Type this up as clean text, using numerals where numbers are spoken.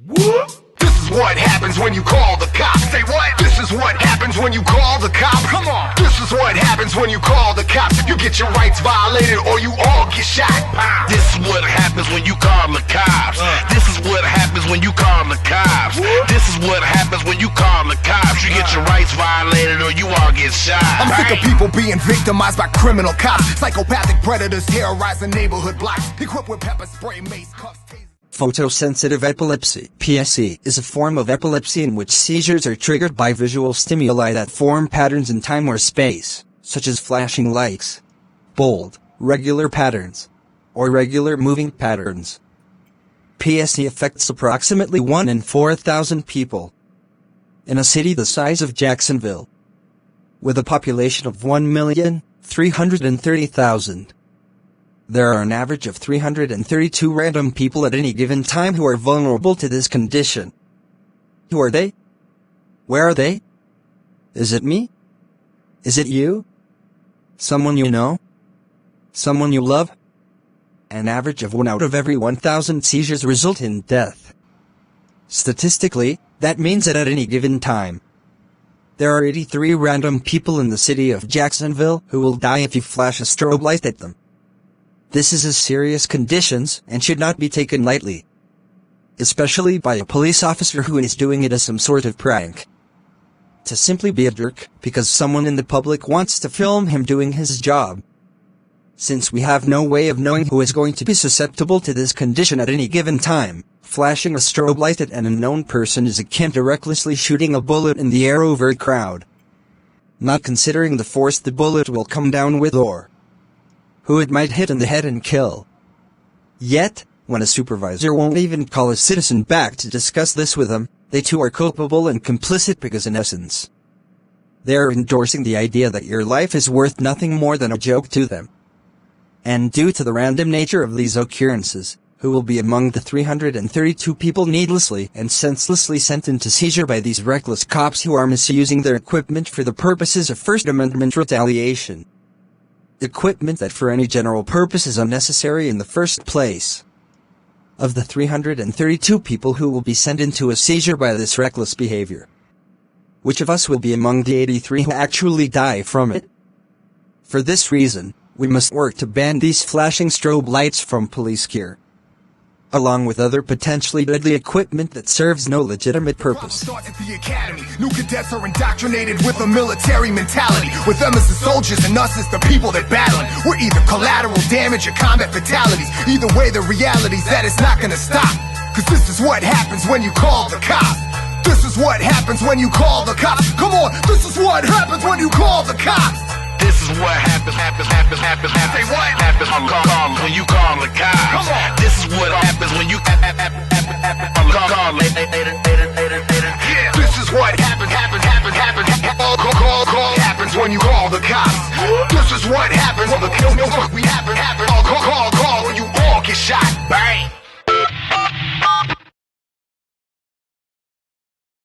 This is what happens when you call the cops. Say what? This is what happens when you call the cops. Come on. This is what happens when you call the cops. You get your rights violated or you all get shot. This is what happens when you call the cops. This is what happens when you call the cops. This is what happens when you call the cops. You get your rights violated or you all get shot. I'm sick of people being victimized by criminal cops. Psychopathic predators terrorizing neighborhood blocks. Equipped with pepper spray, mace, cuffs, tasers. Photosensitive epilepsy, PSE, is a form of epilepsy in which seizures are triggered by visual stimuli that form patterns in time or space, such as flashing lights, bold, regular patterns, or regular moving patterns. PSE affects approximately 1 in 4,000 people. In a city the size of Jacksonville, with a population of 1,330,000, there are an average of 332 random people at any given time who are vulnerable to this condition. Who are they? Where are they? Is it me? Is it you? Someone you know? Someone you love? An average of 1 out of every 1,000 seizures result in death. Statistically, that means that at any given time, there are 83 random people in the city of Jacksonville who will die if you flash a strobe light at them. This is a serious condition and should not be taken lightly, especially by a police officer who is doing it as some sort of prank. To simply be a jerk because someone in the public wants to film him doing his job. Since we have no way of knowing who is going to be susceptible to this condition at any given time, flashing a strobe light at an unknown person is akin to recklessly shooting a bullet in the air over a crowd, not considering the force the bullet will come down with or who it might hit in the head and kill. Yet, when a supervisor won't even call a citizen back to discuss this with them, they too are culpable and complicit because in essence, they are endorsing the idea that your life is worth nothing more than a joke to them. And due to the random nature of these occurrences, who will be among the 332 people needlessly and senselessly sent into seizure by these reckless cops who are misusing their equipment for the purposes of First Amendment retaliation. Equipment that for any general purpose is unnecessary in the first place. Of the 332 people who will be sent into a seizure by this reckless behavior, which of us will be among the 83 who actually die from it? For this reason, we must work to ban these flashing strobe lights from police gear, along with other potentially deadly equipment that serves no legitimate purpose. Start at the academy. New cadets are indoctrinated with a military mentality. With them as the soldiers and us as the people that battling. We're either collateral damage or combat fatalities. Either way, the reality's that it's not gonna stop. Cause this is what happens when you call the cops. This is what happens when you call the cops. Come on, this is what happens when you call the cops. This is what happens. Say what? Happens when you call the cops. Come on. This is what happens when you call Yeah. This is what happens when you call the cops. This is what happens when the kill we happen. Call when you all get shot.